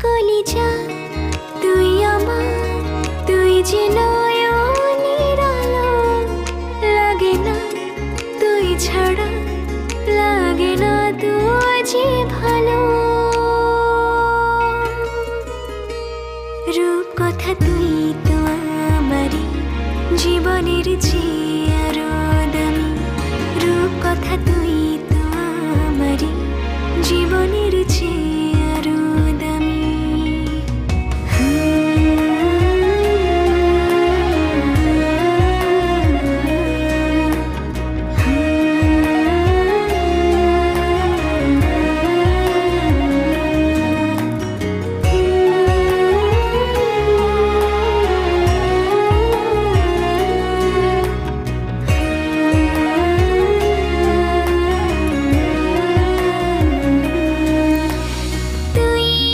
কলিজা তুই আমার, তুই যে নয়নের আলো। লাগে না তুই ছাড়া, লাগে না তুই যে ভালো। রূপ কথা তুই তো আমারই জীবনের চেয়ে